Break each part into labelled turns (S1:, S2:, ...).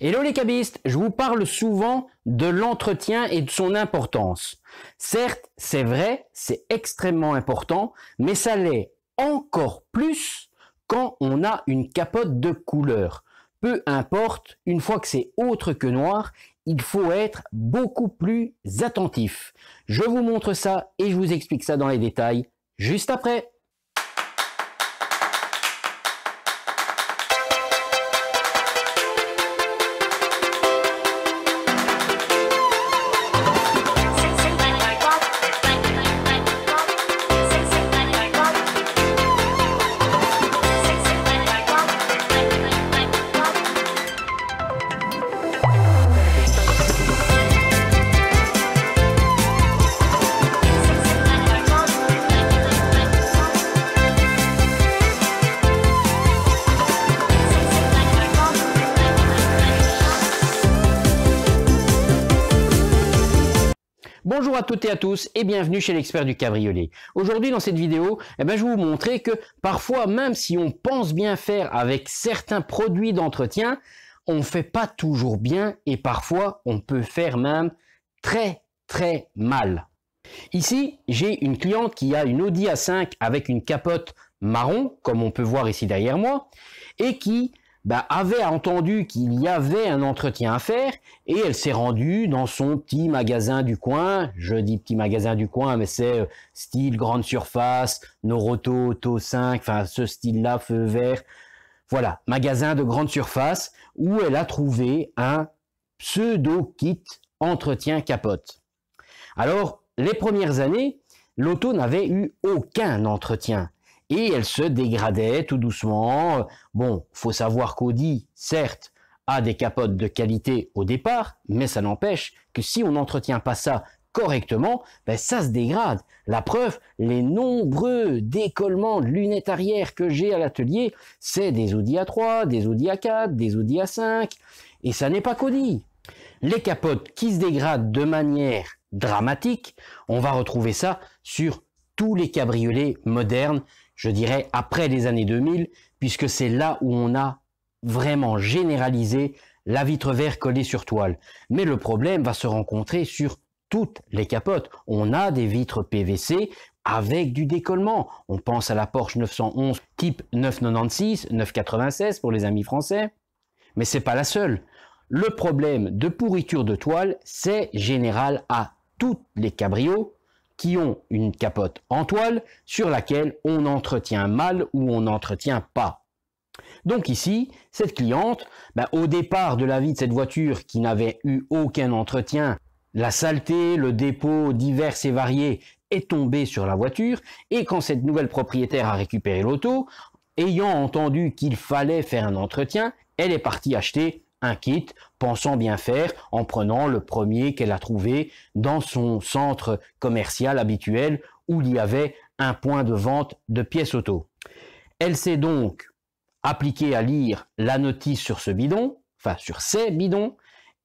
S1: Hello les cabistes, je vous parle souvent de l'entretien et de son importance. Certes, c'est vrai, c'est extrêmement important, mais ça l'est encore plus quand on a une capote de couleur. Peu importe, une fois que c'est autre que noir, il faut être beaucoup plus attentif. Je vous montre ça et je vous explique ça dans les détails juste après. Bonjour à toutes et à tous et bienvenue chez l'expert du cabriolet. Aujourd'hui dans cette vidéo, je vais vous montrer que parfois même si on pense bien faire avec certains produits d'entretien, on ne fait pas toujours bien et parfois on peut faire même très mal. Ici, j'ai une cliente qui a une Audi A5 avec une capote marron, comme on peut voir ici derrière moi, et qui avait entendu qu'il y avait un entretien à faire et elle s'est rendue dans son petit magasin du coin. Je dis petit magasin du coin, mais c'est style grande surface, Noroto, Auto 5, enfin ce style-là, feu vert. Voilà, magasin de grande surface où elle a trouvé un pseudo kit entretien capote. Alors, les premières années, l'auto n'avait eu aucun entretien. Et elle se dégradait tout doucement. Bon, faut savoir qu'Audi, certes, a des capotes de qualité au départ, mais ça n'empêche que si on n'entretient pas ça correctement, ça se dégrade. La preuve, les nombreux décollements de lunettes arrière que j'ai à l'atelier, c'est des Audi A3, des Audi A4, des Audi A5, et ça n'est pas qu'Audi. Les capotes qui se dégradent de manière dramatique, on va retrouver ça sur tous les cabriolets modernes, je dirais après les années 2000, puisque c'est là où on a vraiment généralisé la vitre vert collée sur toile. Mais le problème va se rencontrer sur toutes les capotes. On a des vitres PVC avec du décollement. On pense à la Porsche 911 type 996, 996 pour les amis français. Mais c'est pas la seule. Le problème de pourriture de toile, c'est général à toutes les cabriots qui ont une capote en toile sur laquelle on entretient mal ou on n'entretient pas. Donc ici, cette cliente, au départ de la vie de cette voiture qui n'avait eu aucun entretien, la saleté, le dépôt divers et variés est tombé sur la voiture et quand cette nouvelle propriétaire a récupéré l'auto, ayant entendu qu'il fallait faire un entretien, elle est partie acheter un kit, pensant bien faire, en prenant le premier qu'elle a trouvé dans son centre commercial habituel où il y avait un point de vente de pièces auto. Elle s'est donc appliquée à lire la notice sur ce bidon, enfin sur ces bidons,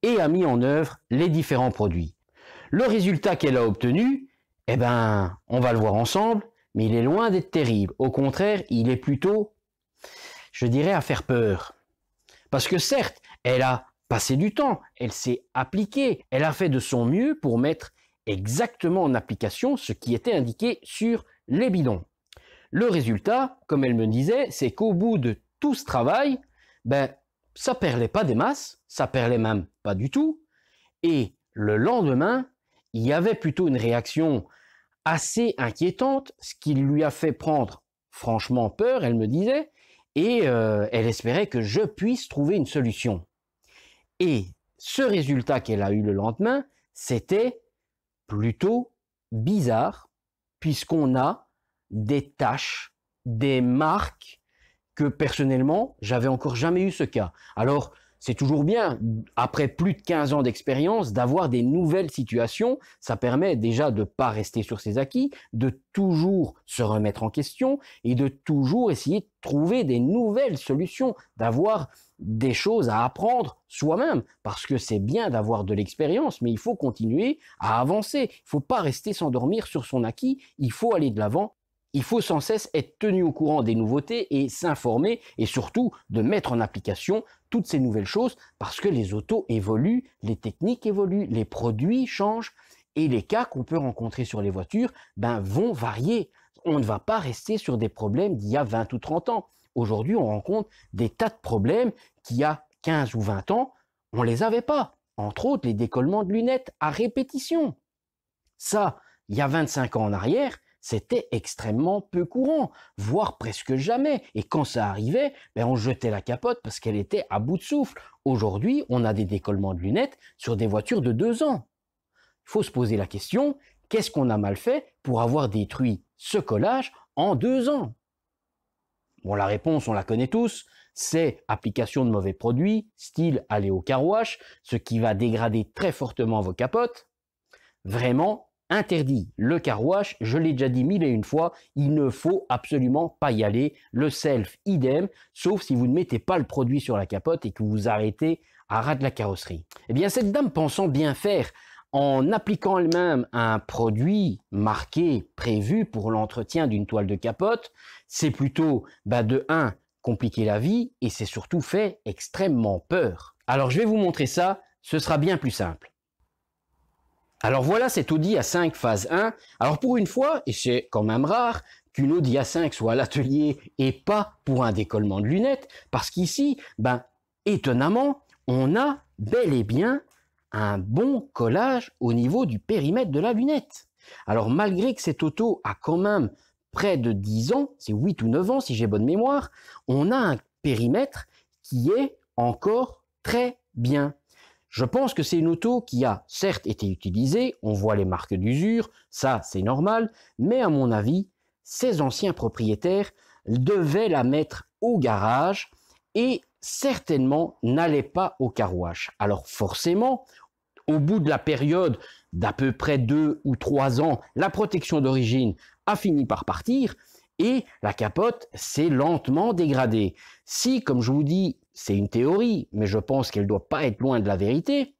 S1: et a mis en œuvre les différents produits. Le résultat qu'elle a obtenu, on va le voir ensemble, mais il est loin d'être terrible. Au contraire, il est plutôt, je dirais, à faire peur. Parce que certes, elle a passé du temps, elle s'est appliquée, elle a fait de son mieux pour mettre exactement en application ce qui était indiqué sur les bidons. Le résultat, comme elle me disait, c'est qu'au bout de tout ce travail, ça perlait pas des masses, ça perlait même pas du tout, et le lendemain, il y avait plutôt une réaction assez inquiétante, ce qui lui a fait prendre franchement peur, elle me disait, et elle espérait que je puisse trouver une solution. Et ce résultat qu'elle a eu le lendemain, c'était plutôt bizarre, puisqu'on a des taches, des marques que personnellement, j'avais encore jamais eu ce cas. Alors, c'est toujours bien, après plus de 15 ans d'expérience, d'avoir des nouvelles situations. Ça permet déjà de ne pas rester sur ses acquis, de toujours se remettre en question et de toujours essayer de trouver des nouvelles solutions, d'avoir des choses à apprendre soi-même. Parce que c'est bien d'avoir de l'expérience, mais il faut continuer à avancer. Il ne faut pas rester s'endormir sur son acquis, il faut aller de l'avant. il faut sans cesse être tenu au courant des nouveautés et s'informer et surtout de mettre en application toutes ces nouvelles choses parce que les autos évoluent, les techniques évoluent, les produits changent et les cas qu'on peut rencontrer sur les voitures vont varier. On ne va pas rester sur des problèmes d'il y a 20 ou 30 ans. Aujourd'hui, on rencontre des tas de problèmes qu'il y a 15 ou 20 ans, on ne les avait pas. Entre autres, les décollements de lunettes à répétition. Ça, il y a 25 ans en arrière, c'était extrêmement peu courant, voire presque jamais. Et quand ça arrivait, on jetait la capote parce qu'elle était à bout de souffle. Aujourd'hui, on a des décollements de lunettes sur des voitures de 2 ans. Il faut se poser la question, qu'est-ce qu'on a mal fait pour avoir détruit ce collage en 2 ans? Bon, la réponse, on la connaît tous, c'est application de mauvais produits, style aller au car wash, ce qui va dégrader très fortement vos capotes. Vraiment interdit. Le car wash, je l'ai déjà dit 1001 fois, il ne faut absolument pas y aller. Le self, idem, sauf si vous ne mettez pas le produit sur la capote et que vous arrêtez à ras de la carrosserie. Eh bien, cette dame pensant bien faire, en appliquant elle-même un produit marqué, prévu pour l'entretien d'une toile de capote, c'est plutôt, de 1, compliquer la vie, et c'est surtout fait extrêmement peur. Alors je vais vous montrer ça, ce sera bien plus simple. Alors voilà cet Audi A5 phase 1. Alors pour une fois, et c'est quand même rare, qu'une Audi A5 soit à l'atelier et pas pour un décollement de lunettes, parce qu'ici, étonnamment, on a bel et bien un bon collage au niveau du périmètre de la lunette. Alors malgré que cette auto a quand même près de 10 ans, c'est 8 ou 9 ans si j'ai bonne mémoire, on a un périmètre qui est encore très bien. Je pense que c'est une auto qui a certes été utilisée, on voit les marques d'usure, ça c'est normal, mais à mon avis, ses anciens propriétaires devaient la mettre au garage et certainement n'allait pas au car wash. Alors forcément, au bout de la période d'à peu près 2 ou 3 ans, la protection d'origine a fini par partir et la capote s'est lentement dégradée. Si, comme je vous dis, c'est une théorie, mais je pense qu'elle ne doit pas être loin de la vérité,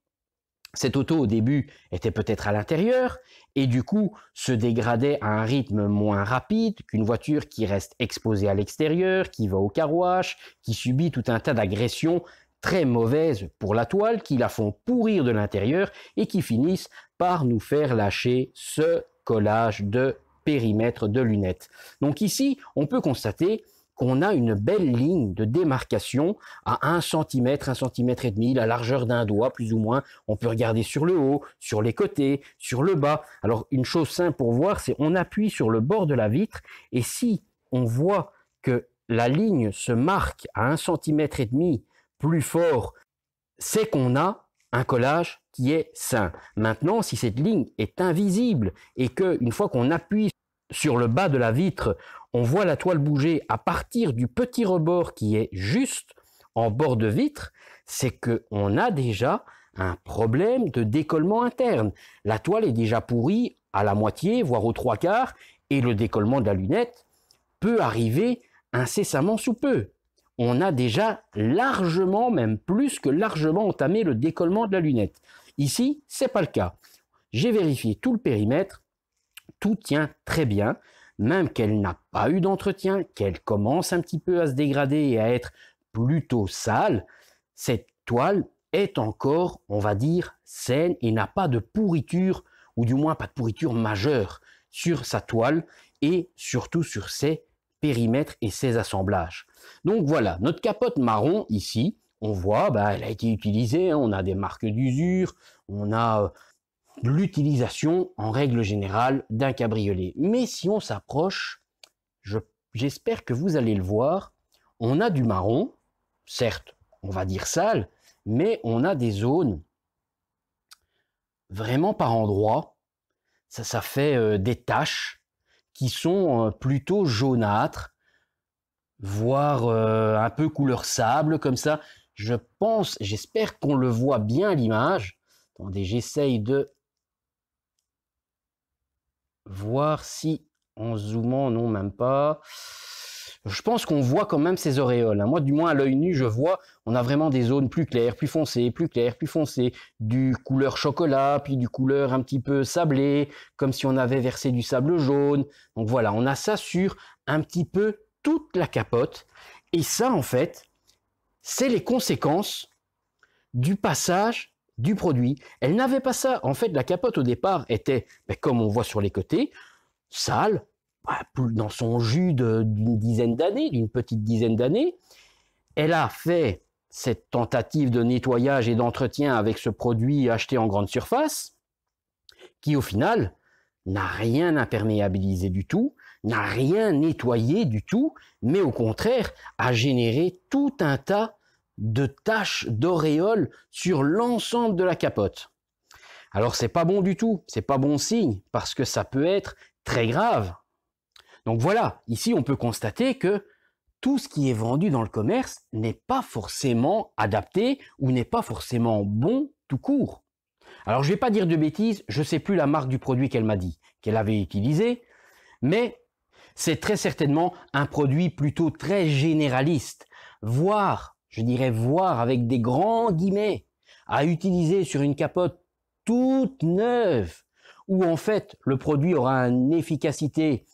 S1: cette auto au début était peut-être à l'intérieur et du coup se dégradait à un rythme moins rapide qu'une voiture qui reste exposée à l'extérieur, qui va au car wash, qui subit tout un tas d'agressions très mauvaises pour la toile, qui la font pourrir de l'intérieur et qui finissent par nous faire lâcher ce collage de périmètre de lunettes. Donc ici, on peut constater qu'on a une belle ligne de démarcation à 1 cm, 1 cm et demi, la largeur d'un doigt plus ou moins. On peut regarder sur le haut, sur les côtés, sur le bas. Alors une chose simple pour voir, c'est on appuie sur le bord de la vitre et si on voit que la ligne se marque à 1 cm et demi plus fort, c'est qu'on a un collage qui est sain. Maintenant, si cette ligne est invisible et qu'une fois qu'on appuie sur le bas de la vitre, on voit la toile bouger à partir du petit rebord qui est juste en bord de vitre, c'est qu'on a déjà un problème de décollement interne. La toile est déjà pourrie à la moitié, voire aux 3/4, et le décollement de la lunette peut arriver incessamment sous peu. On a déjà largement, même plus que largement entamé le décollement de la lunette. Ici, c'est pas le cas. J'ai vérifié tout le périmètre, tout tient très bien, même qu'elle n'a pas eu d'entretien, qu'elle commence un petit peu à se dégrader et à être plutôt sale, cette toile est encore, on va dire, saine et n'a pas de pourriture, ou du moins pas de pourriture majeure sur sa toile et surtout sur ses périmètres et ses assemblages. Donc voilà, notre capote marron ici, on voit, elle a été utilisée, on a des marques d'usure, on a l'utilisation en règle générale d'un cabriolet. Mais si on s'approche, j'espère que vous allez le voir, on a du marron, certes, on va dire sale, mais on a des zones vraiment par endroits, ça fait des taches qui sont plutôt jaunâtres, voire un peu couleur sable comme ça. Je pense, j'espère qu'on le voit bien à l'image. Attendez, j'essaye de voir si en zoomant, non même pas. je pense qu'on voit quand même ces auréoles, hein. Moi, du moins à l'œil nu, je vois, on a vraiment des zones plus claires, plus foncées, plus claires, plus foncées, du couleur chocolat, puis du couleur un petit peu sablé, comme si on avait versé du sable jaune. Donc voilà, on a ça sur un petit peu toute la capote. Et ça, en fait, c'est les conséquences du passage du produit. Elle n'avait pas ça. En fait, la capote au départ était, comme on voit sur les côtés, sale, dans son jus d'une dizaine d'années, d'une petite dizaine d'années. Elle a fait cette tentative de nettoyage et d'entretien avec ce produit acheté en grande surface, qui au final n'a rien imperméabilisé du tout, n'a rien nettoyé du tout, mais au contraire a généré tout un tas de taches d'auréoles sur l'ensemble de la capote. Alors c'est pas bon du tout, c'est pas bon signe, parce que ça peut être très grave. Donc voilà, ici on peut constater que tout ce qui est vendu dans le commerce n'est pas forcément adapté ou n'est pas forcément bon tout court. Alors je ne vais pas dire de bêtises, je ne sais plus la marque du produit qu'elle m'a dit, qu'elle avait utilisé, mais c'est très certainement un produit plutôt très généraliste, voire, je dirais voire avec des grands guillemets, à utiliser sur une capote toute neuve, où en fait le produit aura une efficacité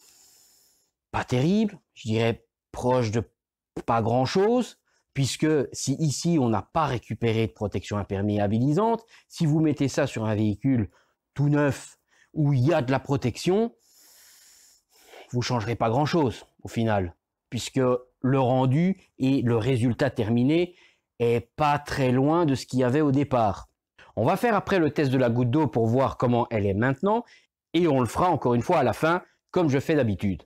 S1: pas terrible, je dirais proche de pas grand chose, puisque si ici on n'a pas récupéré de protection imperméabilisante, si vous mettez ça sur un véhicule tout neuf où il y a de la protection, vous ne changerez pas grand chose au final, puisque le rendu et le résultat terminé est pas très loin de ce qu'il y avait au départ. On va faire après le test de la goutte d'eau pour voir comment elle est maintenant, et on le fera encore une fois à la fin, comme je fais d'habitude.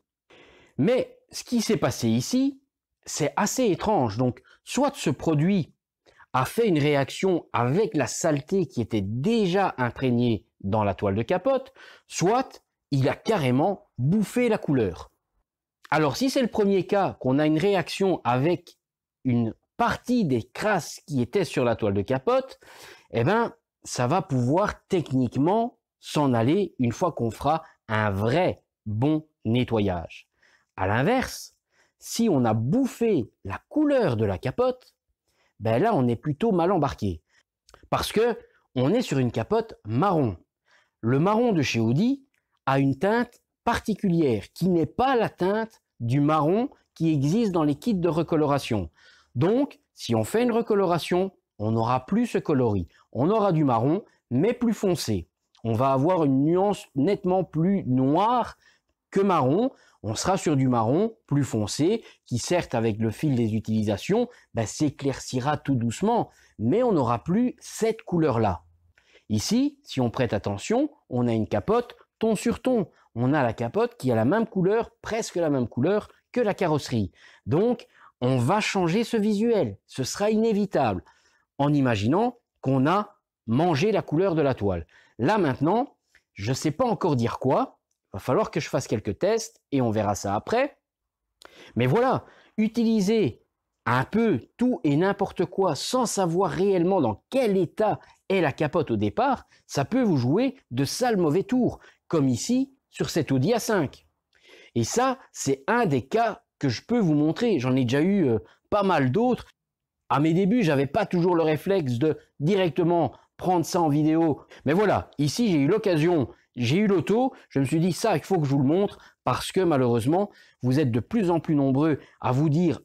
S1: Mais ce qui s'est passé ici, c'est assez étrange. Donc, soit ce produit a fait une réaction avec la saleté qui était déjà imprégnée dans la toile de capote, soit il a carrément bouffé la couleur. Alors, si c'est le premier cas, qu'on a une réaction avec une partie des crasses qui étaient sur la toile de capote, eh ben, ça va pouvoir techniquement s'en aller une fois qu'on fera un vrai bon nettoyage. À l'inverse, si on a bouffé la couleur de la capote, ben là on est plutôt mal embarqué. Parce que on est sur une capote marron. Le marron de chez Audi a une teinte particulière qui n'est pas la teinte du marron qui existe dans les kits de recoloration. Donc, si on fait une recoloration, on n'aura plus ce coloris. On aura du marron, mais plus foncé. On va avoir une nuance nettement plus noire que marron. On sera sur du marron plus foncé, qui certes avec le fil des utilisations, s'éclaircira tout doucement, mais on n'aura plus cette couleur-là. Ici, si on prête attention, on a une capote ton sur ton. On a la capote qui a la même couleur, presque la même couleur que la carrosserie. Donc, on va changer ce visuel. Ce sera inévitable, en imaginant qu'on a mangé la couleur de la toile. Là maintenant, je ne sais pas encore dire quoi. Il va falloir que je fasse quelques tests et on verra ça après. Mais voilà, utiliser un peu tout et n'importe quoi sans savoir réellement dans quel état est la capote au départ, ça peut vous jouer de sales mauvais tours, comme ici sur cette Audi A5. Et ça, c'est un des cas que je peux vous montrer. J'en ai déjà eu pas mal d'autres. À mes débuts, j'avais pas toujours le réflexe de directement prendre ça en vidéo. Mais voilà, ici j'ai eu l'occasion, j'ai eu l'auto, je me suis dit ça, il faut que je vous le montre parce que malheureusement, vous êtes de plus en plus nombreux à vous dire,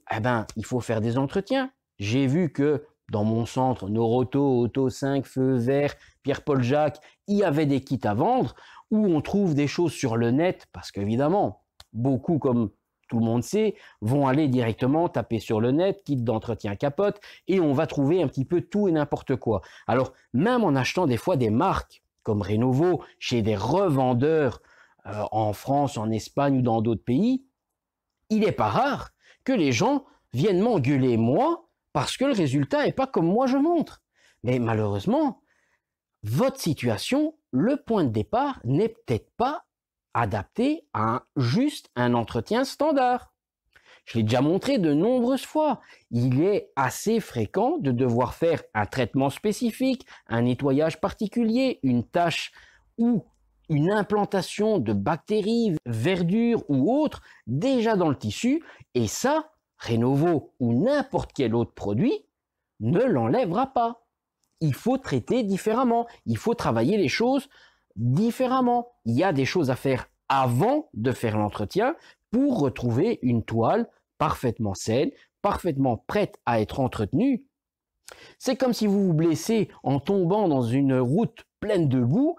S1: il faut faire des entretiens. J'ai vu que dans mon centre, Noroto, Auto 5, Feu Vert, Pierre-Paul Jacques, il y avait des kits à vendre où on trouve des choses sur le net parce qu'évidemment, beaucoup comme tout le monde sait, vont aller directement taper sur le net, kit d'entretien capote, et on va trouver un petit peu tout et n'importe quoi. Alors, même en achetant des fois des marques comme Renovo, chez des revendeurs en France, en Espagne ou dans d'autres pays, il n'est pas rare que les gens viennent m'engueuler moi parce que le résultat n'est pas comme moi je montre. Mais malheureusement, votre situation, le point de départ n'est peut-être pas adapté à juste un entretien standard. Je l'ai déjà montré de nombreuses fois. Il est assez fréquent de devoir faire un traitement spécifique, un nettoyage particulier, une tâche où une implantation de bactéries, verdure ou autres déjà dans le tissu, et ça, Renovo ou n'importe quel autre produit ne l'enlèvera pas. Il faut traiter différemment, il faut travailler les choses différemment. Il y a des choses à faire avant de faire l'entretien pour retrouver une toile parfaitement saine, parfaitement prête à être entretenue. C'est comme si vous vous blessez en tombant dans une route pleine de boue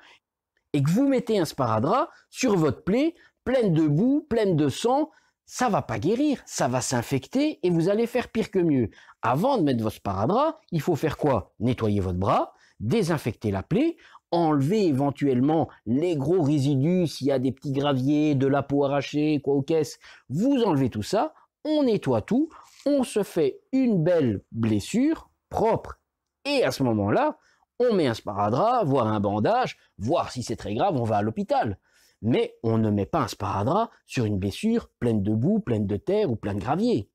S1: et que vous mettez un sparadrap sur votre plaie pleine de boue, pleine de sang. Ça va pas guérir, ça va s'infecter et vous allez faire pire que mieux. Avant de mettre votre sparadrap, il faut faire quoi? Nettoyer votre bras, désinfecter la plaie, enlever éventuellement les gros résidus, s'il y a des petits graviers, de la peau arrachée, quoi au caisse, vous enlevez tout ça, on nettoie tout, on se fait une belle blessure propre et à ce moment-là, on met un sparadrap, voire un bandage, voire si c'est très grave, on va à l'hôpital. Mais on ne met pas un sparadrap sur une blessure pleine de boue, pleine de terre ou pleine de gravier.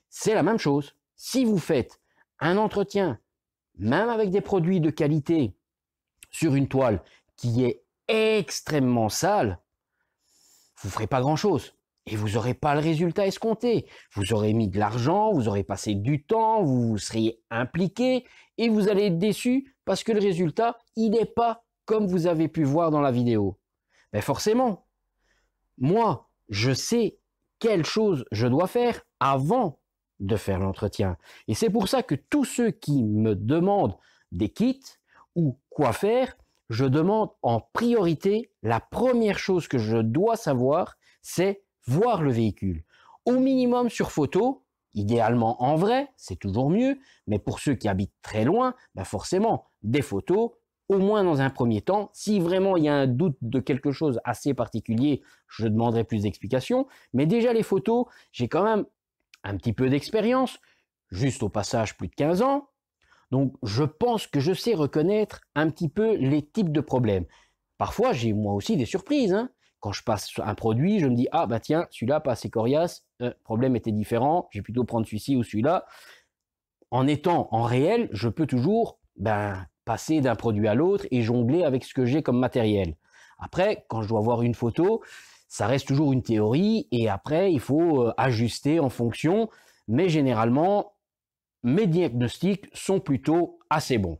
S1: C'est la même chose. Si vous faites un entretien, même avec des produits de qualité, sur une toile qui est extrêmement sale, vous ne ferez pas grand-chose. Et vous n'aurez pas le résultat escompté. Vous aurez mis de l'argent, vous aurez passé du temps, vous seriez impliqué et vous allez être déçu parce que le résultat, il n'est pas comme vous avez pu voir dans la vidéo. Mais forcément, moi, je sais quelle chose je dois faire avant de faire l'entretien. Et c'est pour ça que tous ceux qui me demandent des kits ou quoi faire, je demande en priorité, la première chose que je dois savoir, c'est voir le véhicule. Au minimum sur photo, idéalement en vrai, c'est toujours mieux, mais pour ceux qui habitent très loin, forcément, des photos, au moins dans un premier temps. Si vraiment il y a un doute de quelque chose assez particulier, je demanderai plus d'explications. Mais déjà les photos, j'ai quand même un petit peu d'expérience, juste au passage plus de 15 ans. Donc je pense que je sais reconnaître un petit peu les types de problèmes. Parfois j'ai moi aussi des surprises. Quand je passe un produit, je me dis « Ah bah tiens, celui-là pas assez coriace, le problème était différent, j'ai plutôt prendre celui-ci ou celui-là ». En étant en réel, je peux toujours passer d'un produit à l'autre et jongler avec ce que j'ai comme matériel. Après, quand je dois voir une photo, ça reste toujours une théorie et après, il faut ajuster en fonction. Mais généralement, mes diagnostics sont plutôt assez bons.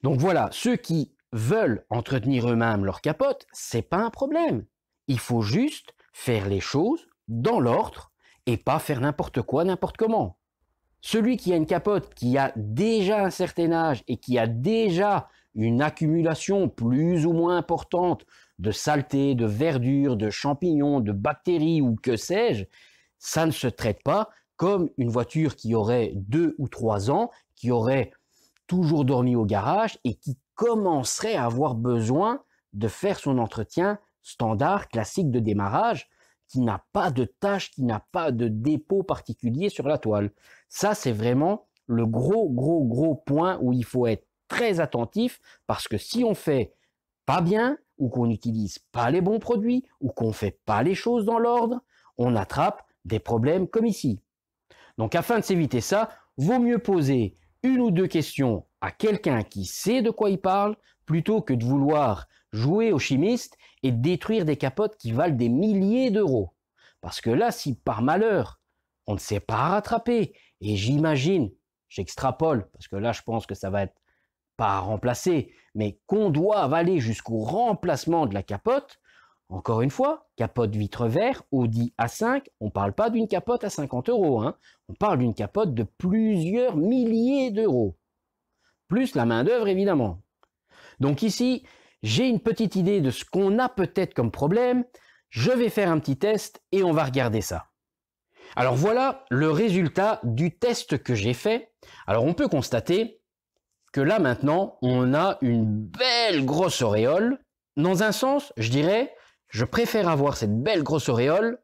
S1: Donc voilà, ceux qui veulent entretenir eux-mêmes leur capote, c'est pas un problème. Il faut juste faire les choses dans l'ordre et pas faire n'importe quoi, n'importe comment. Celui qui a une capote qui a déjà un certain âge et qui a déjà une accumulation plus ou moins importante de saleté, de verdure, de champignons, de bactéries ou que sais-je, ça ne se traite pas comme une voiture qui aurait 2 ou 3 ans, qui aurait toujours dormi au garage et qui commencerait à avoir besoin de faire son entretien standard, classique de démarrage, qui n'a pas de tâche, qui n'a pas de dépôt particulier sur la toile. Ça, c'est vraiment le gros point où il faut être très attentif parce que si on fait pas bien ou qu'on n'utilise pas les bons produits ou qu'on fait pas les choses dans l'ordre, on attrape des problèmes comme ici. Donc, afin de s'éviter ça, vaut mieux poser une ou deux questions à quelqu'un qui sait de quoi il parle plutôt que de vouloir jouer au chimiste et détruire des capotes qui valent des milliers d'euros. Parce que là, si par malheur, on ne sait pas rattraper, et j'imagine, j'extrapole, parce que là, je pense que ça va être pas à remplacer, mais qu'on doit aller jusqu'au remplacement de la capote, encore une fois, capote vitre vert, Audi A5, on ne parle pas d'une capote à 50 euros, on parle d'une capote de plusieurs milliers d'euros. Plus la main-d'œuvre, évidemment. Donc ici, j'ai une petite idée de ce qu'on a peut-être comme problème. Je vais faire un petit test et on va regarder ça. Alors voilà le résultat du test que j'ai fait. Alors on peut constater que là maintenant, on a une belle grosse auréole. Dans un sens, je dirais, je préfère avoir cette belle grosse auréole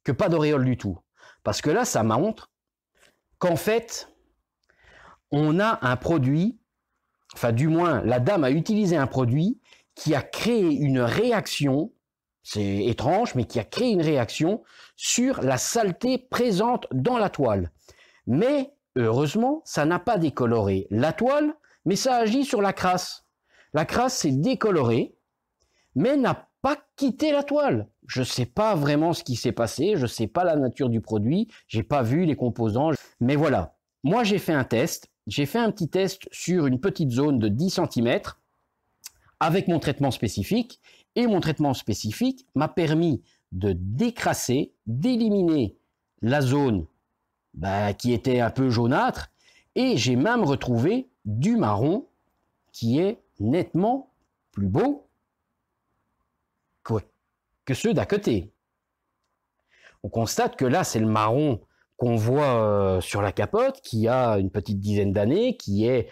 S1: que pas d'auréole du tout. Parce que là, ça montre qu'en fait, on a un produit, enfin du moins, la dame a utilisé un produit qui a créé une réaction, c'est étrange, mais qui a créé une réaction sur la saleté présente dans la toile. Mais heureusement, ça n'a pas décoloré la toile, mais ça agit sur la crasse. La crasse s'est décolorée, mais n'a pas quitté la toile. Je ne sais pas vraiment ce qui s'est passé, je ne sais pas la nature du produit, j'ai pas vu les composants, mais voilà. Moi, j'ai fait un test, j'ai fait un petit test sur une petite zone de 10 cm avec mon traitement spécifique, et mon traitement spécifique m'a permis de décrasser, d'éliminer la zone qui était un peu jaunâtre, et j'ai même retrouvé du marron qui est nettement plus beau que ceux d'à côté. On constate que là, c'est le marron qu'on voit sur la capote, qui a une petite dizaine d'années, qui est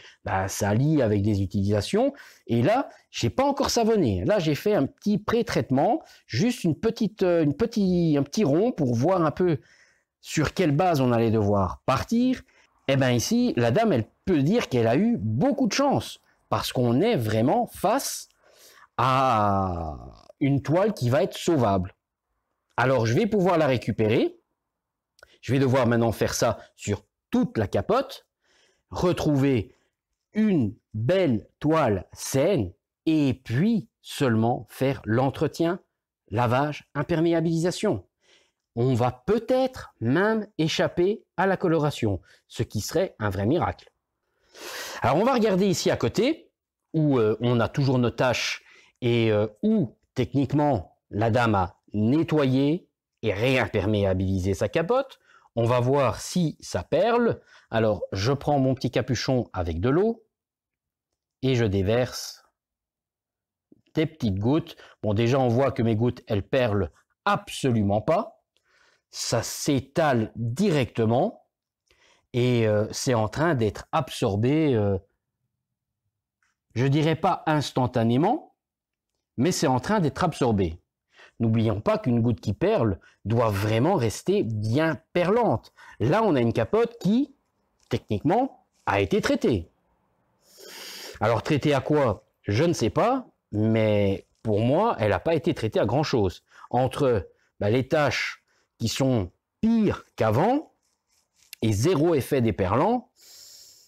S1: sali avec des utilisations. Et là, j'ai pas encore savonné. Là, j'ai fait un petit pré-traitement, juste un petit rond pour voir un peu sur quelle base on allait devoir partir. Et bien ici, la dame, elle peut dire qu'elle a eu beaucoup de chance, parce qu'on est vraiment face à une toile qui va être sauvable. Alors, je vais pouvoir la récupérer. Je vais devoir maintenant faire ça sur toute la capote, retrouver une belle toile saine et puis seulement faire l'entretien, lavage, imperméabilisation. On va peut-être même échapper à la coloration, ce qui serait un vrai miracle. Alors on va regarder ici à côté, où on a toujours nos taches et où techniquement la dame a nettoyé et réimperméabilisé sa capote. On va voir si ça perle. Alors je prends mon petit capuchon avec de l'eau et je déverse des petites gouttes. Bon, déjà on voit que mes gouttes, elles perlent absolument pas. Ça s'étale directement et c'est en train d'être absorbé, je dirais pas instantanément, mais c'est en train d'être absorbé. N'oublions pas qu'une goutte qui perle doit vraiment rester bien perlante. Là, on a une capote qui, techniquement, a été traitée. Alors, traitée à quoi? Je ne sais pas, mais pour moi, elle n'a pas été traitée à grand-chose. Entre les taches qui sont pires qu'avant et zéro effet déperlant,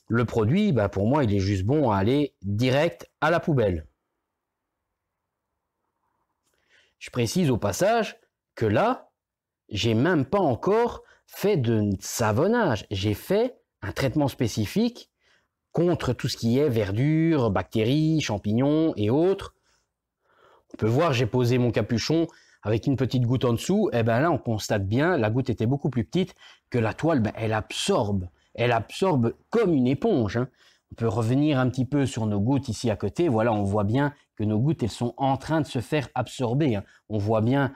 S1: le produit, pour moi, il est juste bon à aller direct à la poubelle. Je précise au passage que là, j'ai même pas encore fait de savonnage. J'ai fait un traitement spécifique contre tout ce qui est verdure, bactéries, champignons et autres. On peut voir, j'ai posé mon capuchon avec une petite goutte en dessous. Et bien là, on constate bien, la goutte était beaucoup plus petite, que la toile, elle absorbe. Elle absorbe comme une éponge. On peut revenir un petit peu sur nos gouttes ici à côté. Voilà, on voit bien que nos gouttes, elles sont en train de se faire absorber. On voit bien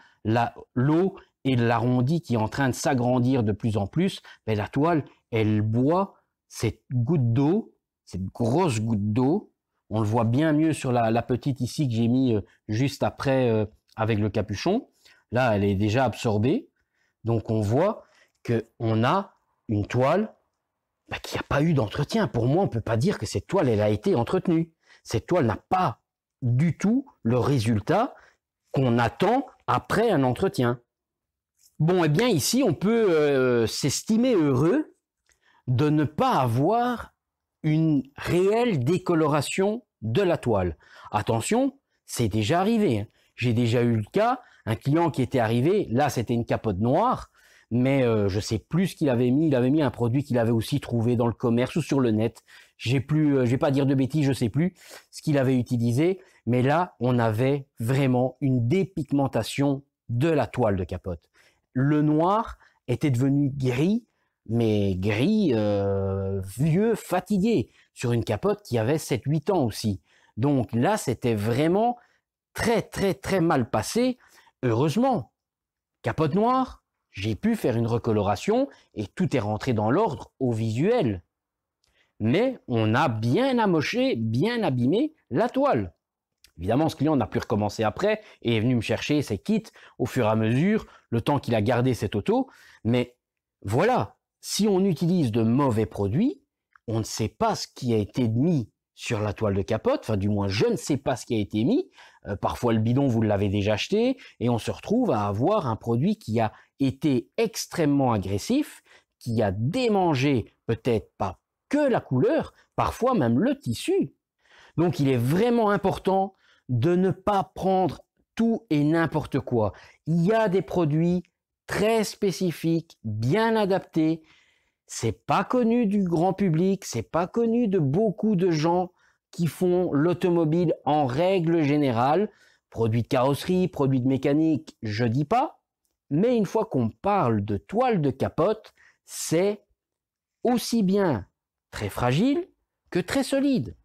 S1: l'eau et l'arrondi qui est en train de s'agrandir de plus en plus. Mais la toile, elle boit cette goutte d'eau, cette grosse goutte d'eau. On le voit bien mieux sur la petite ici que j'ai mis juste après avec le capuchon. Là, elle est déjà absorbée. Donc, on voit qu'on a une toile qui n'a pas eu d'entretien. Pour moi, on ne peut pas dire que cette toile, elle a été entretenue. Cette toile n'a pas du tout le résultat qu'on attend après un entretien. Bon, eh bien ici, on peut s'estimer heureux de ne pas avoir une réelle décoloration de la toile. Attention, c'est déjà arrivé. J'ai déjà eu le cas, un client qui était arrivé, là c'était une capote noire, mais je sais plus ce qu'il avait mis. Il avait mis un produit qu'il avait aussi trouvé dans le commerce ou sur le net. Je vais pas dire de bêtises, je sais plus ce qu'il avait utilisé, mais là on avait vraiment une dépigmentation de la toile de capote. Le noir était devenu gris, mais gris vieux, fatigué, sur une capote qui avait 7-8 ans aussi. Donc là c'était vraiment très très très mal passé. Heureusement, capote noire, j'ai pu faire une recoloration et tout est rentré dans l'ordre au visuel. Mais on a bien amoché, bien abîmé la toile. Évidemment, ce client n'a plus recommencé après et est venu me chercher ses kits au fur et à mesure, le temps qu'il a gardé cette auto. Mais voilà, si on utilise de mauvais produits, on ne sait pas ce qui a été mis sur la toile de capote, enfin du moins je ne sais pas ce qui a été mis. Parfois le bidon vous l'avez déjà acheté et on se retrouve à avoir un produit qui a été extrêmement agressif, qui a démangé peut-être pas que la couleur, parfois même le tissu. Donc il est vraiment important de ne pas prendre tout et n'importe quoi. Il y a des produits très spécifiques, bien adaptés. C'est pas connu du grand public, c'est pas connu de beaucoup de gens qui font l'automobile en règle générale. Produits de carrosserie, produits de mécanique, je dis pas. Mais une fois qu'on parle de toile de capote, c'est aussi bien très fragile que très solide.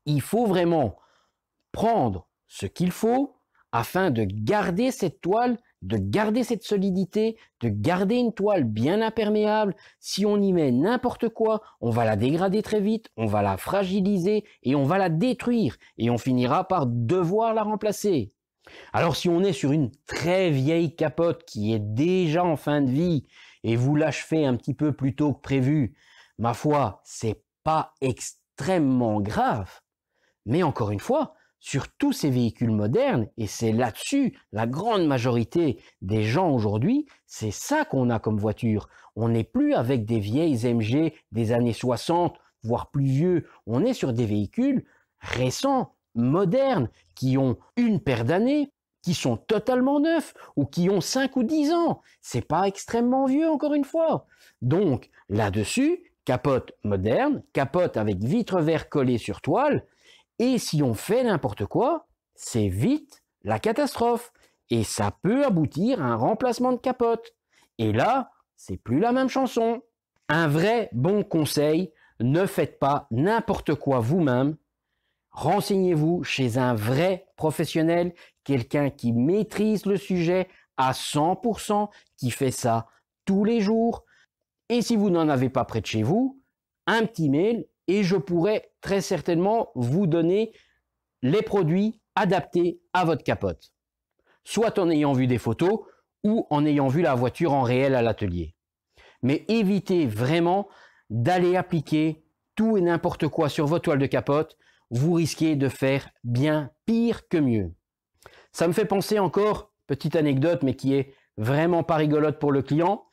S1: Il faut vraiment prendre ce qu'il faut afin de garder cette toile, de garder cette solidité, de garder une toile bien imperméable. Si on y met n'importe quoi, on va la dégrader très vite, on va la fragiliser et on va la détruire et on finira par devoir la remplacer. Alors si on est sur une très vieille capote qui est déjà en fin de vie et vous l'achevez un petit peu plus tôt que prévu, ma foi, c'est pas extrêmement grave. Mais encore une fois, sur tous ces véhicules modernes, et c'est là-dessus la grande majorité des gens aujourd'hui, c'est ça qu'on a comme voiture. On n'est plus avec des vieilles MG des années 60, voire plus vieux. On est sur des véhicules récents, modernes, qui ont une paire d'années, qui sont totalement neufs, ou qui ont 5 ou 10 ans. C'est pas extrêmement vieux, encore une fois. Donc, là-dessus, capote moderne, capote avec vitre vert collé sur toile, et si on fait n'importe quoi, c'est vite la catastrophe. Et ça peut aboutir à un remplacement de capote. Et là, c'est plus la même chanson. Un vrai bon conseil, ne faites pas n'importe quoi vous-même. Renseignez-vous chez un vrai professionnel, quelqu'un qui maîtrise le sujet à 100%, qui fait ça tous les jours. Et si vous n'en avez pas près de chez vous, un petit mail et je pourrai très certainement vous donner les produits adaptés à votre capote. Soit en ayant vu des photos ou en ayant vu la voiture en réel à l'atelier. Mais évitez vraiment d'aller appliquer tout et n'importe quoi sur votre toile de capote. Vous risquez de faire bien pire que mieux. Ça me fait penser encore, petite anecdote, mais qui est vraiment pas rigolote pour le client.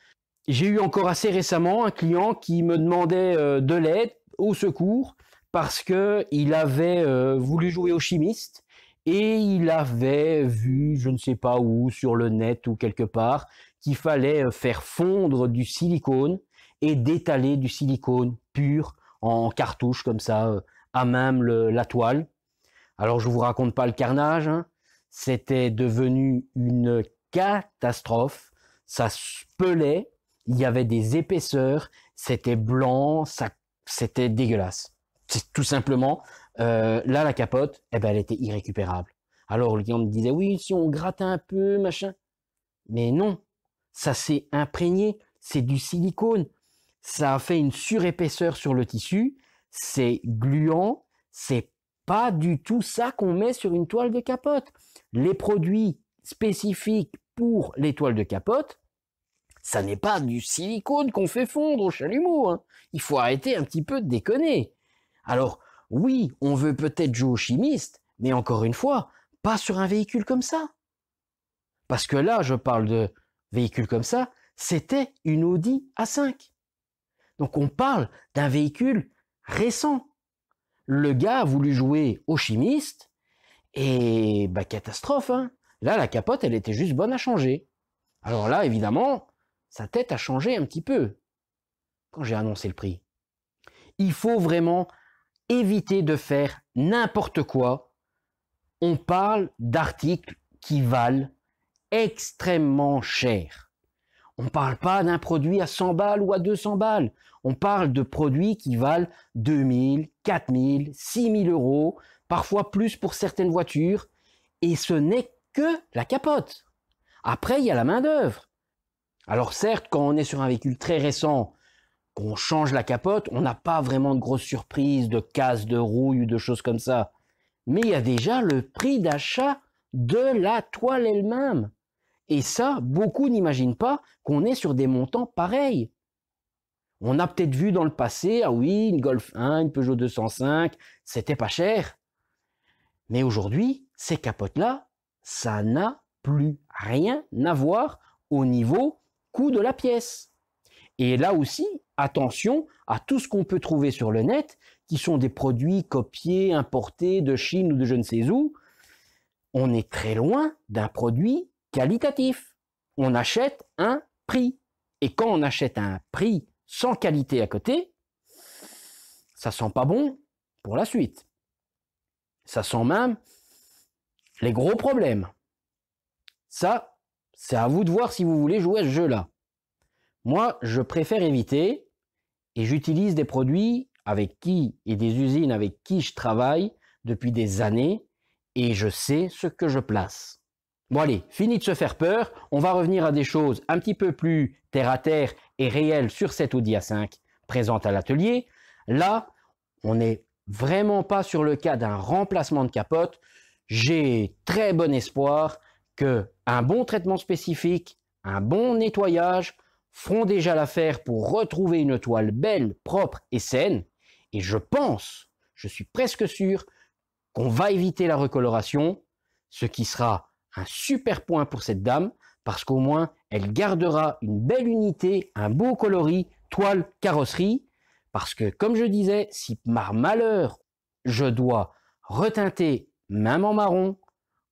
S1: J'ai eu encore assez récemment un client qui me demandait de l'aide, au secours, parce que il avait voulu jouer au chimiste et il avait vu, je ne sais pas où, sur le net ou quelque part, qu'il fallait faire fondre du silicone et d'étaler du silicone pur en cartouche comme ça, à même la toile. Alors je vous raconte pas le carnage, hein. C'était devenu une catastrophe, ça se pelait, il y avait des épaisseurs, c'était blanc, c'était dégueulasse. C'est tout simplement, là la capote, eh ben, elle était irrécupérable. Alors le client me disait, oui, si on gratte un peu, machin. Mais non, ça s'est imprégné, c'est du silicone. Ça a fait une surépaisseur sur le tissu, c'est gluant, c'est pas du tout ça qu'on met sur une toile de capote. Les produits spécifiques pour les toiles de capote, ça n'est pas du silicone qu'on fait fondre au chalumeau, hein. Il faut arrêter un petit peu de déconner. Alors, oui, on veut peut-être jouer au chimiste, mais encore une fois, pas sur un véhicule comme ça. Parce que là, je parle de véhicule comme ça, c'était une Audi A5. Donc on parle d'un véhicule récent. Le gars a voulu jouer au chimiste, et bah catastrophe, hein. Là, la capote, elle était juste bonne à changer. Alors là, évidemment, sa tête a changé un petit peu quand j'ai annoncé le prix. Il faut vraiment éviter de faire n'importe quoi. On parle d'articles qui valent extrêmement cher. On ne parle pas d'un produit à 100 balles ou à 200 balles. On parle de produits qui valent 2000, 4000, 6000 euros, parfois plus pour certaines voitures. Et ce n'est que la capote. Après, il y a la main-d'œuvre. Alors certes, quand on est sur un véhicule très récent, qu'on change la capote, on n'a pas vraiment de grosses surprises, de casse, de rouille ou de choses comme ça. Mais il y a déjà le prix d'achat de la toile elle-même. Et ça, beaucoup n'imaginent pas qu'on est sur des montants pareils. On a peut-être vu dans le passé, ah oui, une Golf 1, une Peugeot 205, c'était pas cher. Mais aujourd'hui, ces capotes-là, ça n'a plus rien à voir au niveau coût de la pièce. Et là aussi, attention à tout ce qu'on peut trouver sur le net, qui sont des produits copiés, importés de Chine ou de je ne sais où. on est très loin d'un produit qualitatif. On achète un prix. Et quand on achète un prix sans qualité à côté, ça sent pas bon pour la suite. Ça sent même les gros problèmes. Ça, c'est à vous de voir si vous voulez jouer à ce jeu-là. Moi, je préfère éviter et j'utilise des produits avec qui et des usines avec qui je travaille depuis des années et je sais ce que je place. Bon allez, fini de se faire peur, on va revenir à des choses un petit peu plus terre à terre et réelles sur cette Audi A5 présente à l'atelier. Là, on n'est vraiment pas sur le cas d'un remplacement de capote. J'ai très bon espoir que un bon traitement spécifique, un bon nettoyage feront déjà l'affaire pour retrouver une toile belle, propre et saine. Et je suis presque sûr qu'on va éviter la recoloration, ce qui sera un super point pour cette dame, parce qu'au moins, elle gardera une belle unité, un beau coloris, toile, carrosserie, parce que, comme je disais, si par malheur, je dois reteinter, même en marron,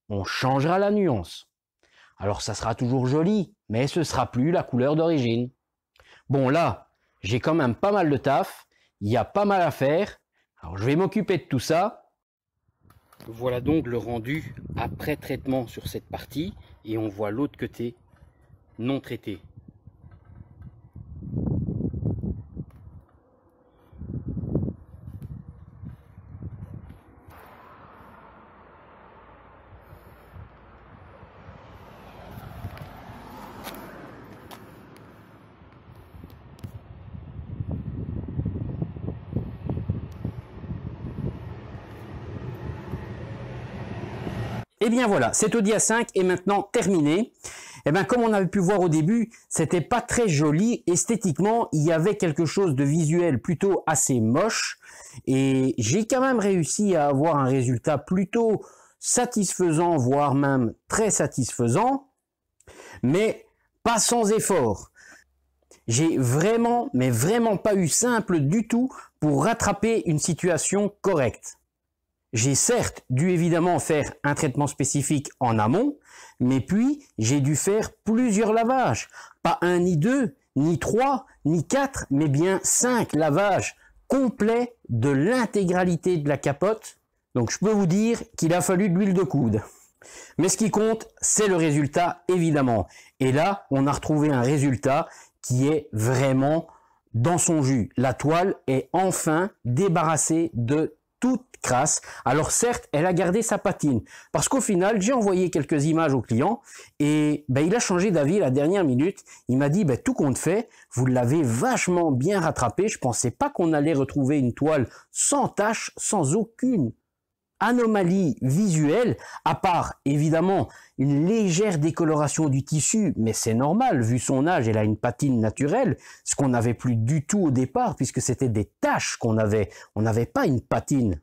S1: on changera la nuance. Alors, ça sera toujours joli, mais ce sera plus la couleur d'origine. Bon, là, j'ai quand même pas mal de taf, il y a pas mal à faire, alors je vais m'occuper de tout ça. Voilà donc le rendu après traitement sur cette partie et on voit l'autre côté non traité. Et bien voilà, cette Audi A5 est maintenant terminée. Et bien comme on avait pu voir au début, c'était pas très joli. Esthétiquement, il y avait quelque chose de visuel plutôt assez moche. Et j'ai quand même réussi à avoir un résultat plutôt satisfaisant, voire même très satisfaisant. Mais pas sans effort. J'ai vraiment, mais vraiment pas eu simple du tout pour rattraper une situation correcte. J'ai certes dû évidemment faire un traitement spécifique en amont, mais puis j'ai dû faire plusieurs lavages. Pas un ni deux, ni trois, ni quatre, mais bien 5 lavages complets de l'intégralité de la capote. Donc je peux vous dire qu'il a fallu de l'huile de coude. Mais ce qui compte, c'est le résultat évidemment. Et là, on a retrouvé un résultat qui est vraiment dans son jus. La toile est enfin débarrassée de toute crasse. Alors certes, elle a gardé sa patine. Parce qu'au final, j'ai envoyé quelques images au client et il a changé d'avis à la dernière minute. Il m'a dit, tout compte fait, vous l'avez vachement bien rattrapé. Je pensais pas qu'on allait retrouver une toile sans tache, sans aucune anomalie visuelle, à part évidemment une légère décoloration du tissu, mais c'est normal, vu son âge, elle a une patine naturelle, ce qu'on n'avait plus du tout au départ, puisque c'était des taches qu'on avait, on n'avait pas une patine.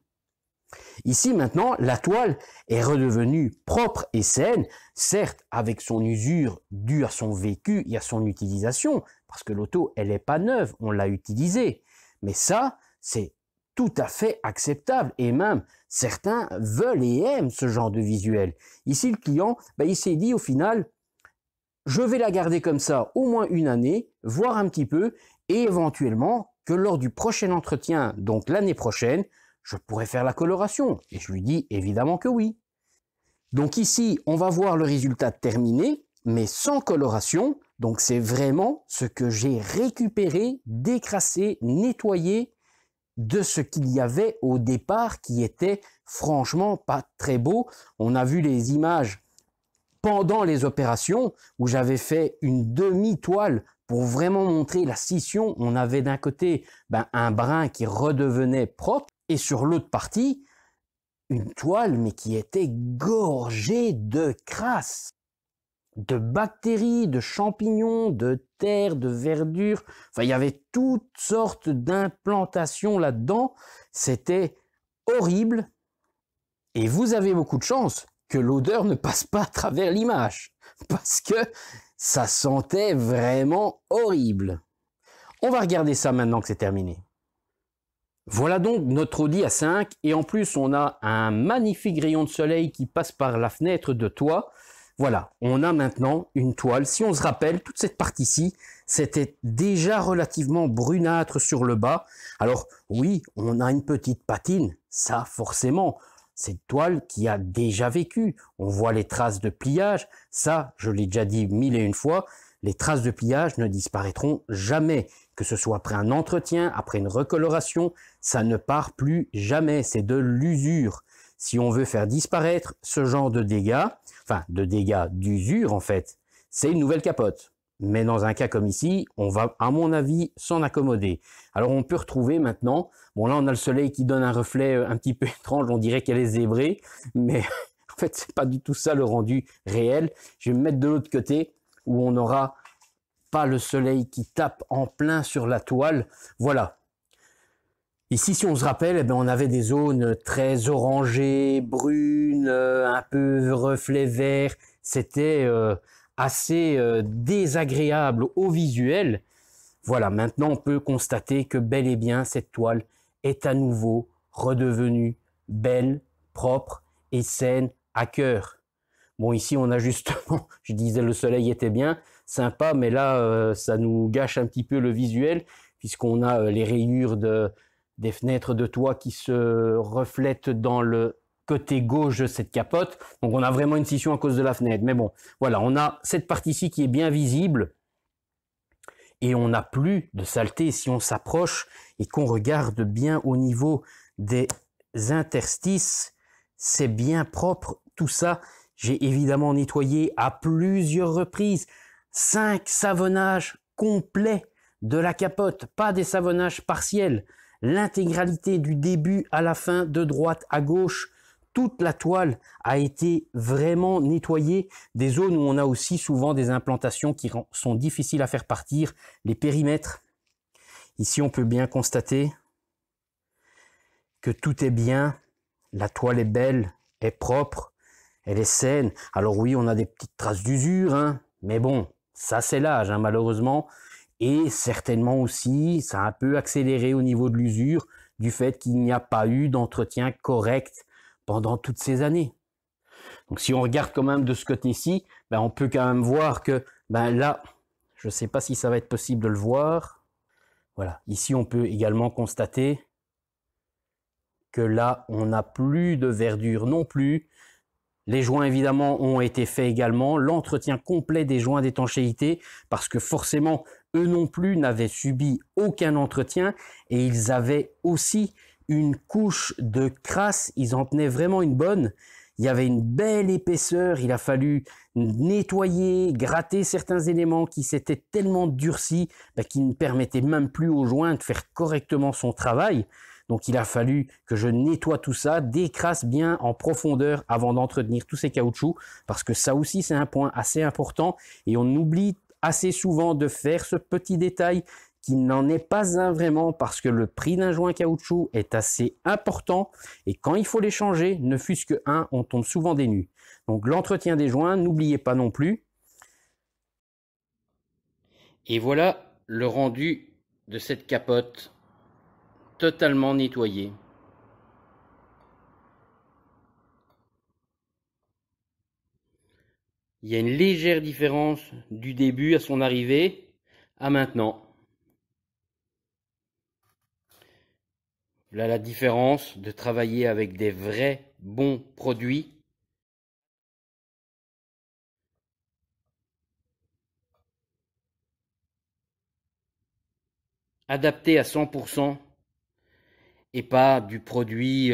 S1: Ici maintenant, la toile est redevenue propre et saine, certes avec son usure due à son vécu et à son utilisation, parce que l'auto, elle n'est pas neuve, on l'a utilisée, mais ça, c'est tout à fait acceptable et même certains veulent et aiment ce genre de visuel. Ici, le client, il s'est dit au final, je vais la garder comme ça au moins une année, voir un petit peu et éventuellement que lors du prochain entretien, donc l'année prochaine, je pourrais faire la coloration. Et je lui dis évidemment que oui. Donc ici, on va voir le résultat terminé, mais sans coloration. Donc c'est vraiment ce que j'ai récupéré, décrassé, nettoyé de ce qu'il y avait au départ qui était franchement pas très beau. On a vu les images pendant les opérations où j'avais fait une demi-toile pour vraiment montrer la scission. On avait d'un côté un brin qui redevenait propre et sur l'autre partie une toile mais qui était gorgée de crasse, de bactéries, de champignons, de terre, de verdure. Enfin, il y avait toutes sortes d'implantations là-dedans. C'était horrible. Et vous avez beaucoup de chance que l'odeur ne passe pas à travers l'image. Parce que ça sentait vraiment horrible. On va regarder ça maintenant que c'est terminé. Voilà donc notre Audi A5 et en plus on a un magnifique rayon de soleil qui passe par la fenêtre de toit. Voilà, on a maintenant une toile. Si on se rappelle, toute cette partie-ci, c'était déjà relativement brunâtre sur le bas. Alors oui, on a une petite patine, ça forcément. Cette toile qui a déjà vécu. On voit les traces de pliage, ça je l'ai déjà dit 1001 fois. Les traces de pliage ne disparaîtront jamais, que ce soit après un entretien, après une recoloration, ça ne part plus jamais, c'est de l'usure. Si on veut faire disparaître ce genre de dégâts, enfin de dégâts d'usure en fait, c'est une nouvelle capote. Mais dans un cas comme ici, on va à mon avis s'en accommoder. Alors on peut retrouver maintenant, bon là on a le soleil qui donne un reflet un petit peu étrange, on dirait qu'elle est zébrée, mais en fait c'est pas du tout ça le rendu réel. Je vais me mettre de l'autre côté, où on n'aura pas le soleil qui tape en plein sur la toile. Voilà. Ici, si on se rappelle, eh bien, on avait des zones très orangées, brunes, un peu reflet vert. C'était assez désagréable au visuel. Voilà, maintenant on peut constater que bel et bien cette toile est à nouveau redevenue belle, propre et saine à cœur. Bon, ici, on a justement, je disais le soleil était bien, sympa, mais là, ça nous gâche un petit peu le visuel, puisqu'on a les rayures des fenêtres de toit qui se reflètent dans le côté gauche de cette capote. Donc, on a vraiment une scission à cause de la fenêtre. Mais bon, voilà, on a cette partie-ci qui est bien visible, et on n'a plus de saleté si on s'approche et qu'on regarde bien au niveau des interstices. C'est bien propre, tout ça. J'ai évidemment nettoyé à plusieurs reprises 5 savonnages complets de la capote, pas des savonnages partiels. L'intégralité du début à la fin, de droite à gauche, toute la toile a été vraiment nettoyée. Des zones où on a aussi souvent des implantations qui sont difficiles à faire partir, les périmètres. Ici, on peut bien constater que tout est bien, la toile est belle, est propre. Elle est saine. Alors oui, on a des petites traces d'usure, hein, mais bon, ça c'est l'âge, hein, malheureusement. Et certainement aussi, ça a un peu accéléré au niveau de l'usure du fait qu'il n'y a pas eu d'entretien correct pendant toutes ces années. Donc si on regarde quand même de ce côté-ci, ben, on peut quand même voir que ben, là, je ne sais pas si ça va être possible de le voir. Voilà, ici on peut également constater que là, on n'a plus de verdure non plus. Les joints, évidemment, ont été faits également. L'entretien complet des joints d'étanchéité, parce que forcément, eux non plus n'avaient subi aucun entretien et ils avaient aussi une couche de crasse. Ils en tenaient vraiment une bonne. Il y avait une belle épaisseur. Il a fallu nettoyer, gratter certains éléments qui s'étaient tellement durcis qu'ils ne permettaient même plus au joint de faire correctement son travail. Donc il a fallu que je nettoie tout ça, décrasse bien en profondeur avant d'entretenir tous ces caoutchoucs, parce que ça aussi c'est un point assez important et on oublie assez souvent de faire ce petit détail qui n'en est pas un vraiment, parce que le prix d'un joint caoutchouc est assez important et quand il faut les changer, ne fût-ce que un, on tombe souvent des nues. Donc l'entretien des joints, n'oubliez pas non plus. Et voilà le rendu de cette capote totalement nettoyé. Il y a une légère différence du début à son arrivée à maintenant. Là, la différence de travailler avec des vrais bons produits. Adaptés à 100% et pas du produit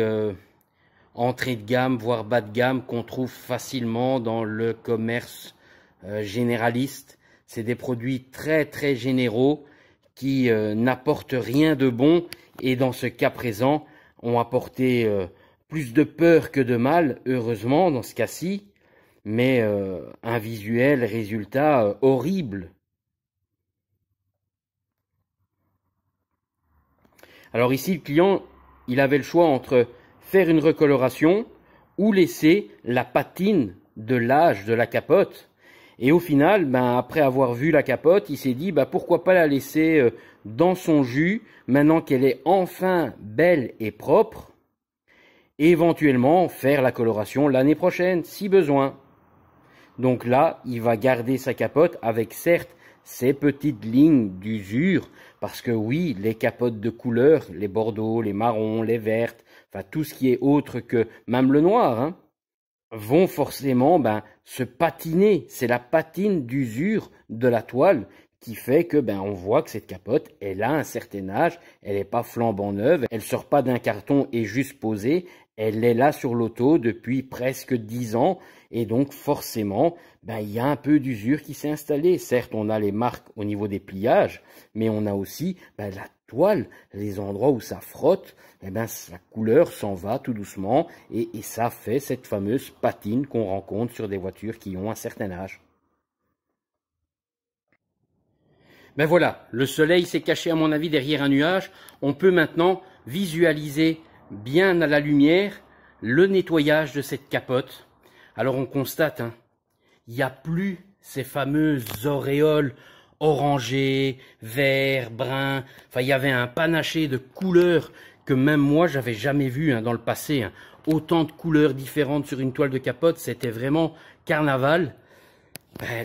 S1: entrée de gamme, voire bas de gamme qu'on trouve facilement dans le commerce généraliste. C'est des produits très très généraux qui n'apportent rien de bon et dans ce cas présent ont apporté plus de peur que de mal, heureusement dans ce cas-ci, mais un visuel résultat horrible. Alors ici, le client, il avait le choix entre faire une recoloration ou laisser la patine de l'âge de la capote. Et au final, après avoir vu la capote, il s'est dit pourquoi pas la laisser dans son jus, maintenant qu'elle est enfin belle et propre, et éventuellement faire la coloration l'année prochaine, si besoin. Donc là, il va garder sa capote avec certes ces petites lignes d'usure, parce que oui, les capotes de couleur, les bordeaux, les marrons, les vertes, enfin tout ce qui est autre que même le noir, hein, vont forcément se patiner. C'est la patine d'usure de la toile qui fait que on voit que cette capote, elle a un certain âge, elle n'est pas flambant neuve, elle sort pas d'un carton et juste posée, elle est là sur l'auto depuis presque 10 ans et donc forcément, il y a un peu d'usure qui s'est installée. Certes, on a les marques au niveau des pliages, mais on a aussi la toile, les endroits où ça frotte, la couleur s'en va tout doucement et ça fait cette fameuse patine qu'on rencontre sur des voitures qui ont un certain âge. Voilà, le soleil s'est caché à mon avis derrière un nuage. On peut maintenant visualiser bien à la lumière le nettoyage de cette capote. Alors on constate, il n'y a plus ces fameuses auréoles orangées, vert, brun. Enfin, il y avait un panaché de couleurs que même moi j'avais jamais vu dans le passé. Autant de couleurs différentes sur une toile de capote, c'était vraiment carnaval.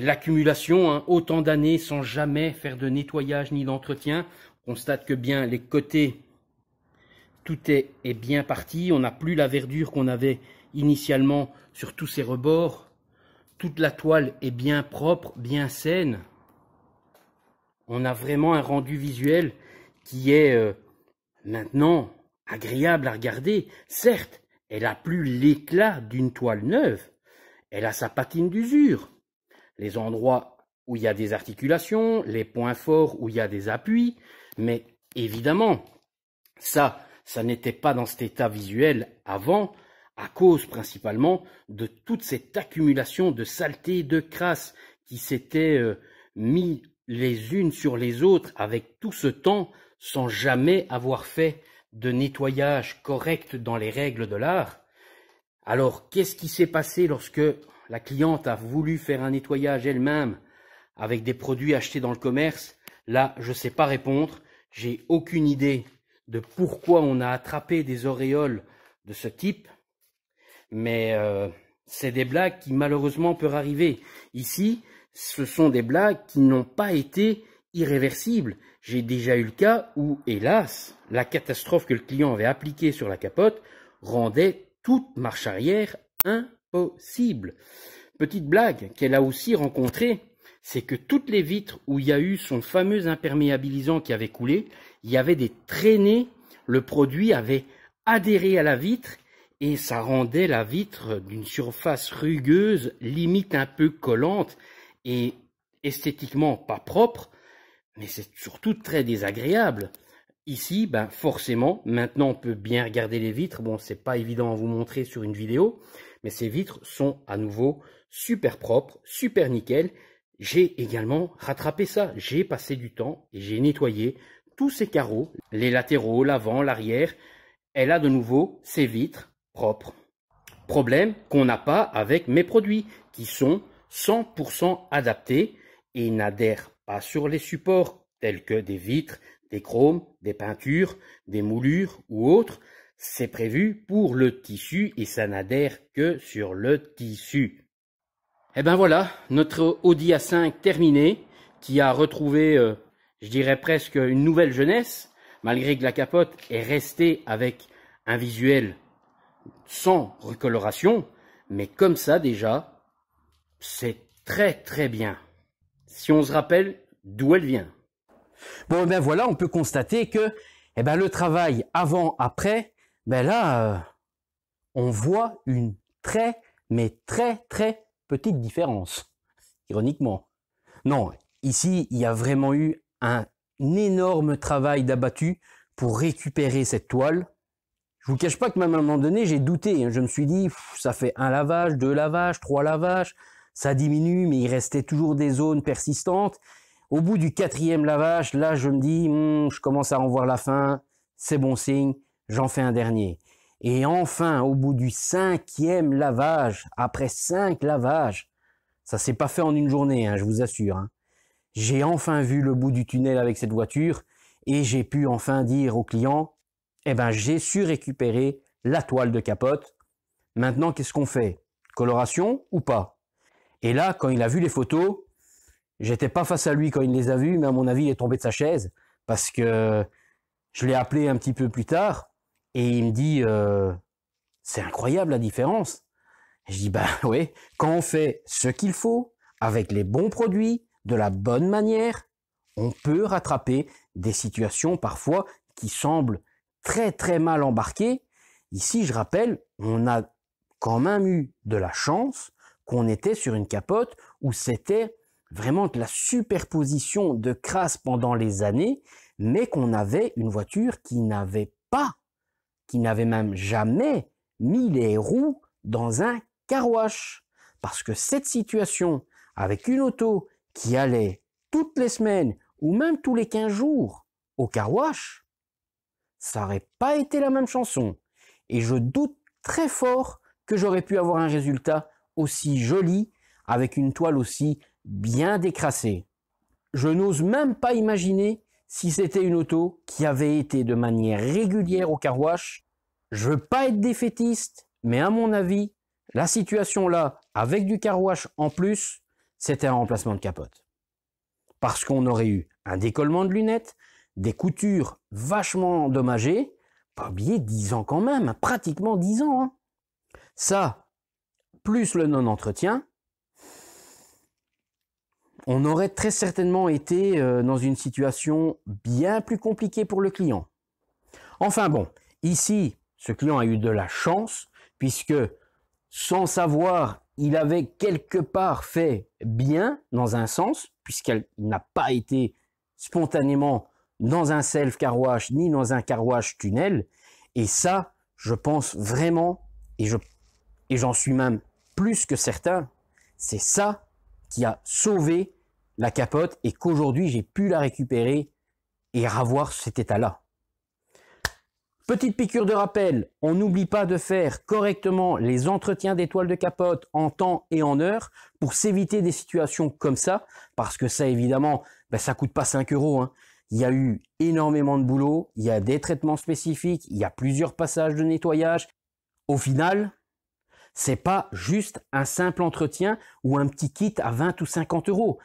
S1: L'accumulation, autant d'années sans jamais faire de nettoyage ni d'entretien. On constate que bien les côtés, tout est bien parti. On n'a plus la verdure qu'on avait initialement sur tous ces rebords. Toute la toile est bien propre, bien saine. On a vraiment un rendu visuel qui est maintenant agréable à regarder. Certes, elle n'a plus l'éclat d'une toile neuve. Elle a sa patine d'usure. Les endroits où il y a des articulations, les points forts où il y a des appuis, mais évidemment, ça n'était pas dans cet état visuel avant, à cause principalement de toute cette accumulation de saleté, de crasse qui s'étaient mis les unes sur les autres avec tout ce temps sans jamais avoir fait de nettoyage correct dans les règles de l'art. Alors, qu'est-ce qui s'est passé lorsque la cliente a voulu faire un nettoyage elle-même avec des produits achetés dans le commerce? Là, je ne sais pas répondre. J'ai aucune idée de pourquoi on a attrapé des auréoles de ce type. Mais c'est des blagues qui malheureusement peuvent arriver. Ici, ce sont des blagues qui n'ont pas été irréversibles. J'ai déjà eu le cas où, hélas, la catastrophe que le client avait appliquée sur la capote rendait toute marche arrière impossible. Petite blague qu'elle a aussi rencontrée, c'est que toutes les vitres où il y a eu son fameux imperméabilisant qui avait coulé, il y avait des traînées, le produit avait adhéré à la vitre et ça rendait la vitre d'une surface rugueuse, limite un peu collante et esthétiquement pas propre, mais c'est surtout très désagréable. Ici, forcément, maintenant on peut bien regarder les vitres. Bon, c'est pas évident à vous montrer sur une vidéo, mais ces vitres sont à nouveau super propres, super nickel. J'ai également rattrapé ça. J'ai passé du temps et j'ai nettoyé tous ces carreaux, les latéraux, l'avant, l'arrière. Elle a de nouveau ses vitres propres. Problème qu'on n'a pas avec mes produits qui sont 100% adaptés et n'adhèrent pas sur les supports tels que des vitres, des chromes, des peintures, des moulures ou autres. C'est prévu pour le tissu et ça n'adhère que sur le tissu. Et voilà, notre Audi A5 terminé, qui a retrouvé, je dirais presque une nouvelle jeunesse, malgré que la capote est restée avec un visuel sans recoloration, mais comme ça déjà, c'est très très bien. Si on se rappelle d'où elle vient. Bon, voilà, on peut constater que le travail avant-après, là, on voit une très, mais très, très petite différence, ironiquement. Non, ici, il y a vraiment eu un énorme travail d'abattu pour récupérer cette toile. Je vous cache pas que même à un moment donné, j'ai douté. Je me suis dit, ça fait 1 lavage, 2 lavages, 3 lavages, ça diminue, mais il restait toujours des zones persistantes. Au bout du 4e lavage, là, je me dis, je commence à en voir la fin, c'est bon signe, j'en fais un dernier. Et enfin, au bout du 5e lavage, après 5 lavages, ça s'est pas fait en une journée, je vous assure. J'ai enfin vu le bout du tunnel avec cette voiture et j'ai pu enfin dire au client, eh ben j'ai su récupérer la toile de capote. Maintenant, qu'est-ce qu'on fait? Coloration ou pas? Et là, quand il a vu les photos, j'étais pas face à lui quand il les a vues, mais à mon avis, il est tombé de sa chaise parce que je l'ai appelé un petit peu plus tard et il me dit c'est incroyable la différence. Et je dis bah oui, quand on fait ce qu'il faut avec les bons produits, de la bonne manière, on peut rattraper des situations parfois qui semblent très très mal embarquées. Ici, je rappelle, on a quand même eu de la chance qu'on était sur une capote où c'était vraiment de la superposition de crasse pendant les années, mais qu'on avait une voiture qui n'avait même jamais mis les roues dans un car wash. Parce que cette situation, avec une auto qui allait toutes les semaines ou même tous les 15 jours au car wash, ça n'aurait pas été la même chanson. Et je doute très fort que j'aurais pu avoir un résultat aussi joli avec une toile aussi bien décrassée. Je n'ose même pas imaginer si c'était une auto qui avait été de manière régulière au car wash. Je veux pas être défaitiste, mais à mon avis, la situation là, avec du car wash en plus, c'était un remplacement de capote. Parce qu'on aurait eu un décollement de lunettes, des coutures vachement endommagées, pas oublier 10 ans quand même, pratiquement 10 ans. Hein. Ça, plus le non-entretien, on aurait très certainement été dans une situation bien plus compliquée pour le client. Enfin bon, ici, ce client a eu de la chance, puisque sans savoir, il avait quelque part fait bien dans un sens, puisqu'il n'a pas été spontanément dans un self car wash ni dans un car wash tunnel. Et ça, je pense vraiment, et j'en suis même plus que certain, c'est ça qui a sauvé la capote et qu'aujourd'hui j'ai pu la récupérer et revoir cet état-là. Petite piqûre de rappel, on n'oublie pas de faire correctement les entretiens des toiles de capote en temps et en heure pour s'éviter des situations comme ça, parce que ça évidemment, ça coûte pas 5 €. Hein. Il y a eu énormément de boulot, il y a des traitements spécifiques, il y a plusieurs passages de nettoyage. Au final, c'est pas juste un simple entretien ou un petit kit à 20 ou 50 €.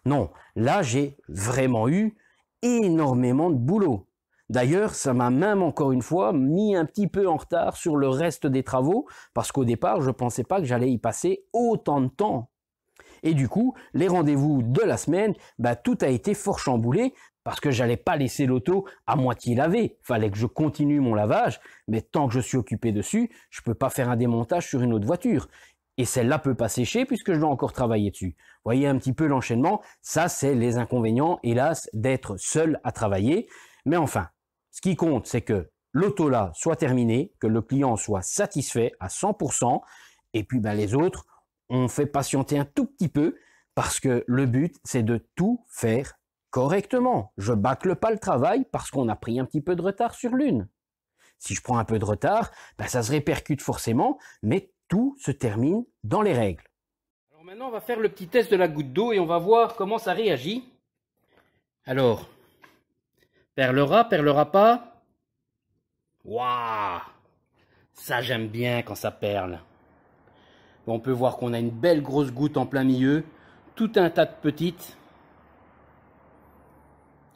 S1: Non, là j'ai vraiment eu énormément de boulot. D'ailleurs, ça m'a même encore une fois mis un petit peu en retard sur le reste des travaux parce qu'au départ, je ne pensais pas que j'allais y passer autant de temps. Et du coup, les rendez-vous de la semaine, tout a été fort chamboulé parce que j'allais pas laisser l'auto à moitié lavée. Fallait que je continue mon lavage, mais tant que je suis occupé dessus, je peux pas faire un démontage sur une autre voiture. Et celle-là peut pas sécher puisque je dois encore travailler dessus. Vous voyez un petit peu l'enchaînement. Ça, c'est les inconvénients, hélas, d'être seul à travailler. Mais enfin, ce qui compte, c'est que l'auto là soit terminée, que le client soit satisfait à 100%. Et puis les autres, on fait patienter un tout petit peu parce que le but, c'est de tout faire correctement. Je bâcle pas le travail parce qu'on a pris un petit peu de retard sur l'une. Si je prends un peu de retard, ça se répercute forcément, mais tout se termine dans les règles. Alors maintenant, on va faire le petit test de la goutte d'eau et on va voir comment ça réagit. Alors, perlera pas. Waouh! Ça, j'aime bien quand ça perle. On peut voir qu'on a une belle grosse goutte en plein milieu, tout un tas de petites,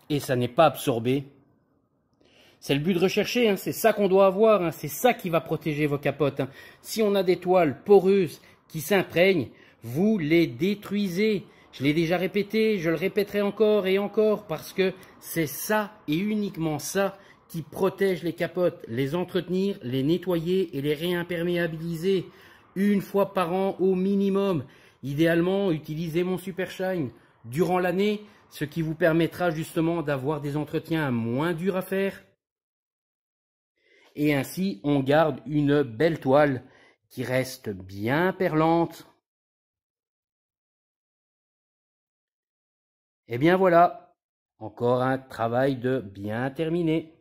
S1: et ça n'est pas absorbé. C'est le but de rechercher, hein, c'est ça qu'on doit avoir, hein, c'est ça qui va protéger vos capotes. Hein. Si on a des toiles poreuses qui s'imprègnent, vous les détruisez. Je l'ai déjà répété, je le répéterai encore et encore, parce que c'est ça et uniquement ça qui protège les capotes. Les entretenir, les nettoyer et les réimperméabiliser une fois par an au minimum. Idéalement, utilisez mon Super Shine durant l'année, ce qui vous permettra justement d'avoir des entretiens moins durs à faire. Et ainsi, on garde une belle toile qui reste bien perlante. Et bien voilà, encore un travail de bien terminé.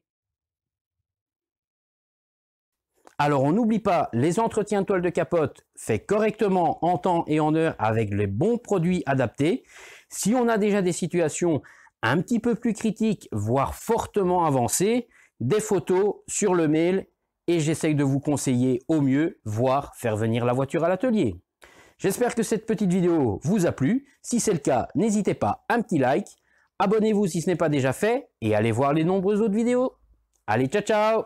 S1: Alors on n'oublie pas les entretiens de toile de capote faits correctement en temps et en heure avec les bons produits adaptés. Si on a déjà des situations un petit peu plus critique, voire fortement avancé, des photos sur le mail et j'essaye de vous conseiller au mieux, voire faire venir la voiture à l'atelier. J'espère que cette petite vidéo vous a plu. Si c'est le cas, n'hésitez pas à un petit like. Abonnez-vous si ce n'est pas déjà fait et allez voir les nombreuses autres vidéos. Allez, ciao ciao!